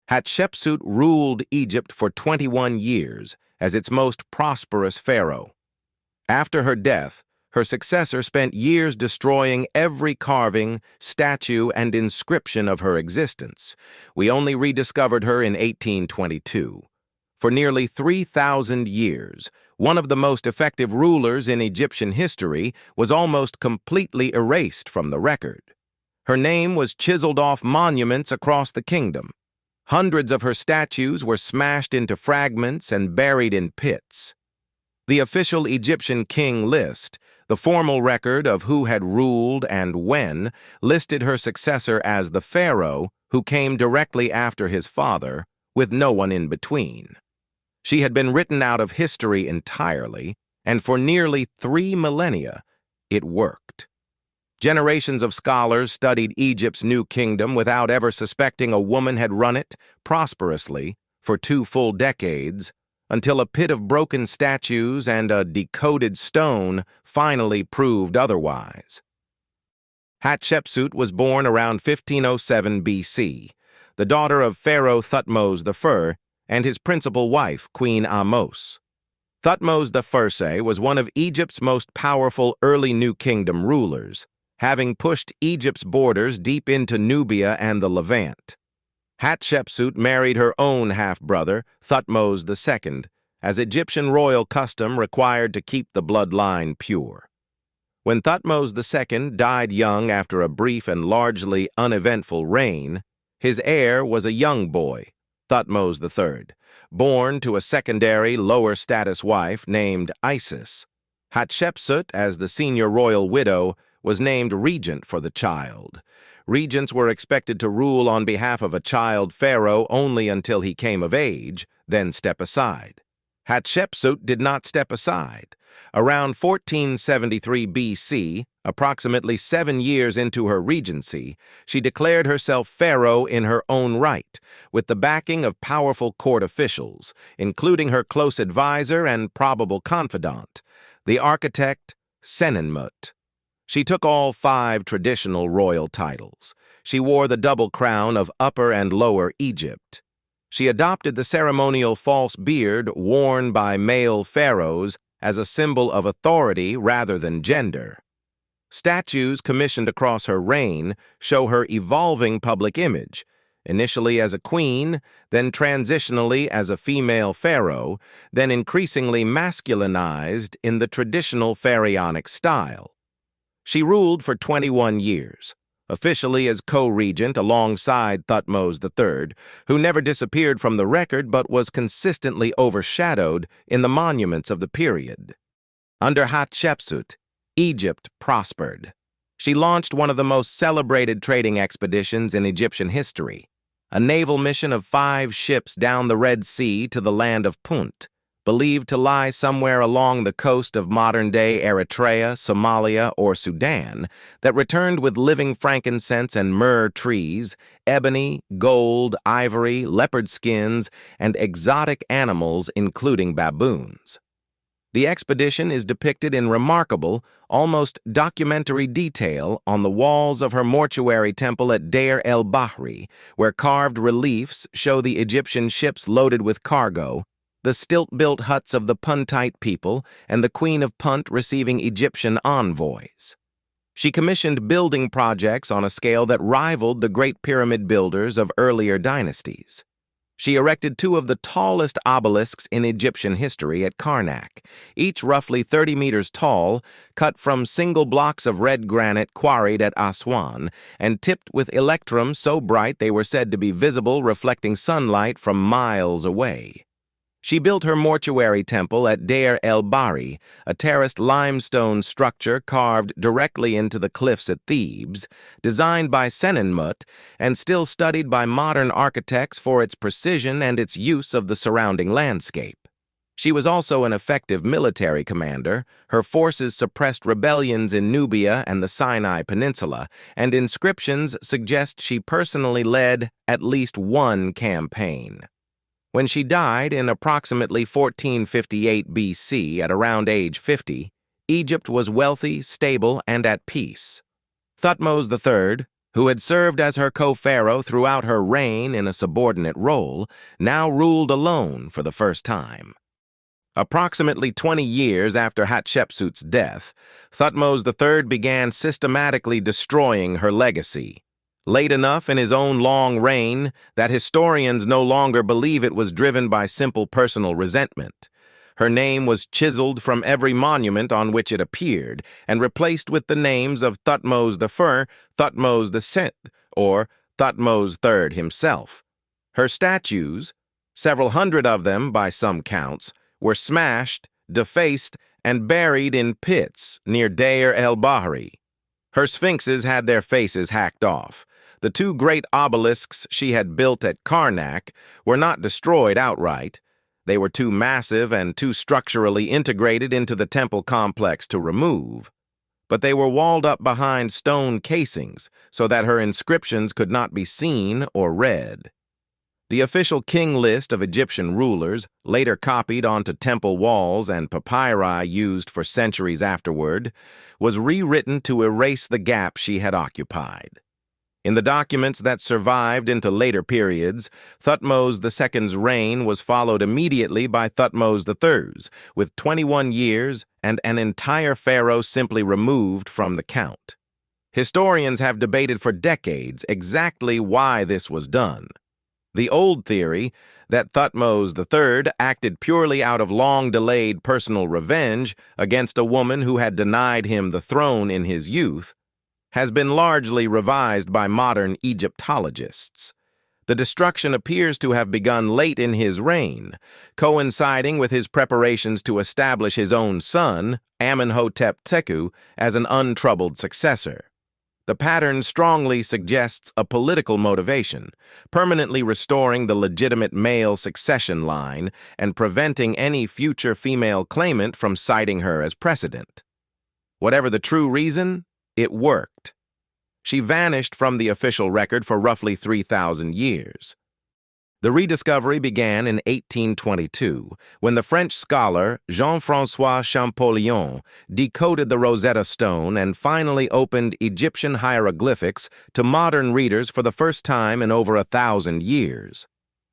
Hatshepsut ruled Egypt for 21 years as its most prosperous pharaoh. After her death, her successor spent years destroying every carving, statue, and inscription of her existence. We only rediscovered her in 1822. For nearly 3,000 years, one of the most effective rulers in Egyptian history was almost completely erased from the record. Her name was chiseled off monuments across the kingdom. Hundreds of her statues were smashed into fragments and buried in pits. The official Egyptian king list, the formal record of who had ruled and when, listed her successor as the pharaoh who came directly after his father, with no one in between. She had been written out of history entirely, and for nearly 3 millennia, it worked. Generations of scholars studied Egypt's new kingdom without ever suspecting a woman had run it prosperously for 2 full decades, until a pit of broken statues and a decoded stone finally proved otherwise. Hatshepsut was born around 1507 BC, the daughter of Pharaoh Thutmose I and his principal wife, Queen Ahmose. Thutmose I was one of Egypt's most powerful early New Kingdom rulers, having pushed Egypt's borders deep into Nubia and the Levant. Hatshepsut married her own half-brother, Thutmose II, as Egyptian royal custom required to keep the bloodline pure. When Thutmose II died young after a brief and largely uneventful reign, his heir was a young boy, Thutmose III, born to a secondary, lower-status wife named Isis. Hatshepsut, as the senior royal widow, was named regent for the child. Regents were expected to rule on behalf of a child pharaoh only until he came of age, then step aside. Hatshepsut did not step aside. Around 1473 BC, approximately 7 years into her regency, she declared herself pharaoh in her own right, with the backing of powerful court officials, including her close advisor and probable confidant, the architect Senenmut. She took all 5 traditional royal titles. She wore the double crown of Upper and Lower Egypt. She adopted the ceremonial false beard worn by male pharaohs as a symbol of authority rather than gender. Statues commissioned across her reign show her evolving public image, initially as a queen, then transitionally as a female pharaoh, then increasingly masculinized in the traditional pharaonic style. She ruled for 21 years, officially as co-regent alongside Thutmose III, who never disappeared from the record but was consistently overshadowed in the monuments of the period. Under Hatshepsut, Egypt prospered. She launched one of the most celebrated trading expeditions in Egyptian history, a naval mission of 5 ships down the Red Sea to the land of Punt, believed to lie somewhere along the coast of modern-day Eritrea, Somalia, or Sudan, that returned with living frankincense and myrrh trees, ebony, gold, ivory, leopard skins, and exotic animals including baboons. The expedition is depicted in remarkable, almost documentary detail on the walls of her mortuary temple at Deir el-Bahri, where carved reliefs show the Egyptian ships loaded with cargo, the stilt-built huts of the Puntite people, and the Queen of Punt receiving Egyptian envoys. She commissioned building projects on a scale that rivaled the Great Pyramid builders of earlier dynasties. She erected 2 of the tallest obelisks in Egyptian history at Karnak, each roughly 30 meters tall, cut from single blocks of red granite quarried at Aswan, and tipped with electrum so bright they were said to be visible, reflecting sunlight from miles away. She built her mortuary temple at Deir el-Bahri, a terraced limestone structure carved directly into the cliffs at Thebes, designed by Senenmut and still studied by modern architects for its precision and its use of the surrounding landscape. She was also an effective military commander. Her forces suppressed rebellions in Nubia and the Sinai Peninsula, and inscriptions suggest she personally led at least one campaign. When she died in approximately 1458 BC at around age 50, Egypt was wealthy, stable, and at peace. Thutmose III, who had served as her co-pharaoh throughout her reign in a subordinate role, now ruled alone for the first time. Approximately 20 years after Hatshepsut's death, Thutmose III began systematically destroying her legacy, late enough in his own long reign that historians no longer believe it was driven by simple personal resentment. Her name was chiseled from every monument on which it appeared and replaced with the names of Thutmose I, Thutmose VI, or Thutmose III himself. Her statues, several hundred of them by some counts, were smashed, defaced, and buried in pits near Deir el-Bahri. Her sphinxes had their faces hacked off. The two great obelisks she had built at Karnak were not destroyed outright. They were too massive and too structurally integrated into the temple complex to remove. But they were walled up behind stone casings so that her inscriptions could not be seen or read. The official king list of Egyptian rulers, later copied onto temple walls and papyri used for centuries afterward, was rewritten to erase the gap she had occupied. In the documents that survived into later periods, Thutmose II's reign was followed immediately by Thutmose III's, with 21 years and an entire pharaoh simply removed from the count. Historians have debated for decades exactly why this was done. The old theory, that Thutmose III acted purely out of long-delayed personal revenge against a woman who had denied him the throne in his youth, has been largely revised by modern Egyptologists. The destruction appears to have begun late in his reign, coinciding with his preparations to establish his own son, Amenhotep II, as an untroubled successor. The pattern strongly suggests a political motivation, permanently restoring the legitimate male succession line and preventing any future female claimant from citing her as precedent. Whatever the true reason, it worked. She vanished from the official record for roughly 3,000 years. The rediscovery began in 1822, when the French scholar Jean-François Champollion decoded the Rosetta Stone and finally opened Egyptian hieroglyphics to modern readers for the first time in over 1,000 years.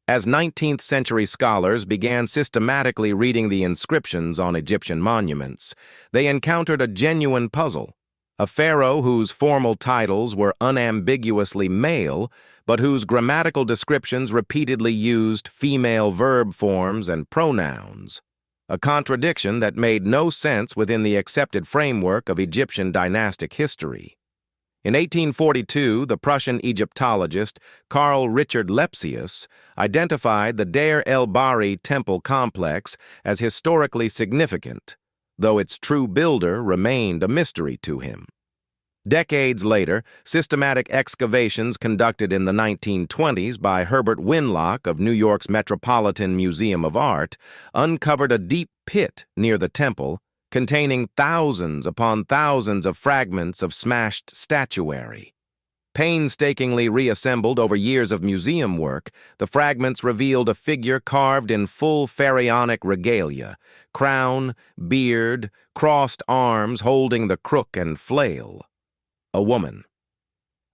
As 19th-century scholars began systematically reading the inscriptions on Egyptian monuments, they encountered a genuine puzzle. A pharaoh whose formal titles were unambiguously male, but whose grammatical descriptions repeatedly used female verb forms and pronouns, a contradiction that made no sense within the accepted framework of Egyptian dynastic history. In 1842, the Prussian Egyptologist Carl Richard Lepsius identified the Deir el-Bahri temple complex as historically significant, though its true builder remained a mystery to him. Decades later, systematic excavations conducted in the 1920s by Herbert Winlock of New York's Metropolitan Museum of Art uncovered a deep pit near the temple containing thousands upon thousands of fragments of smashed statuary. Painstakingly reassembled over years of museum work, the fragments revealed a figure carved in full pharaonic regalia, crown, beard, crossed arms holding the crook and flail. A woman.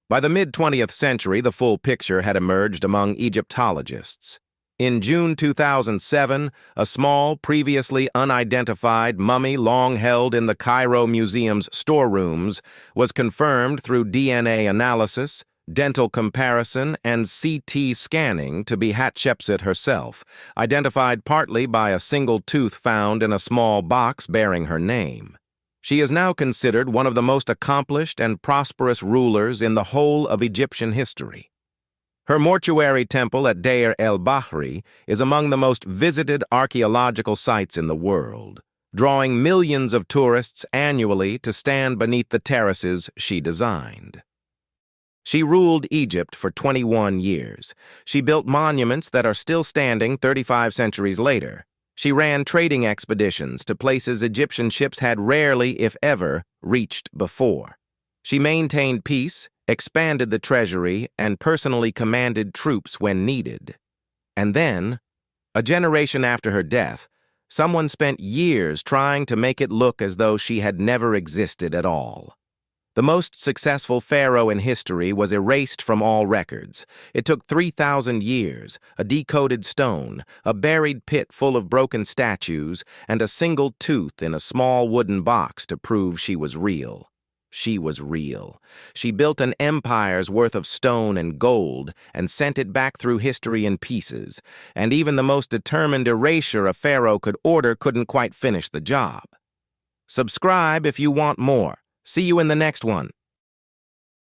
By the mid-20th century, the full picture had emerged among Egyptologists. In June 2007, a small, previously unidentified mummy long held in the Cairo Museum's storerooms was confirmed through DNA analysis, dental comparison, and CT scanning to be Hatshepsut herself, identified partly by a single tooth found in a small box bearing her name. She is now considered one of the most accomplished and prosperous rulers in the whole of Egyptian history. Her mortuary temple at Deir el-Bahri is among the most visited archaeological sites in the world, drawing millions of tourists annually to stand beneath the terraces she designed. She ruled Egypt for 21 years. She built monuments that are still standing 35 centuries later. She ran trading expeditions to places Egyptian ships had rarely, if ever, reached before. She maintained peace, expanded the treasury, and personally commanded troops when needed. And then, a generation after her death, someone spent years trying to make it look as though she had never existed at all. The most successful pharaoh in history was erased from all records. It took 3,000 years, a decoded stone, a buried pit full of broken statues, and a single tooth in a small wooden box to prove she was real. She was real. She built an empire's worth of stone and gold and sent it back through history in pieces, and even the most determined erasure a pharaoh could order couldn't quite finish the job. Subscribe if you want more. See you in the next one.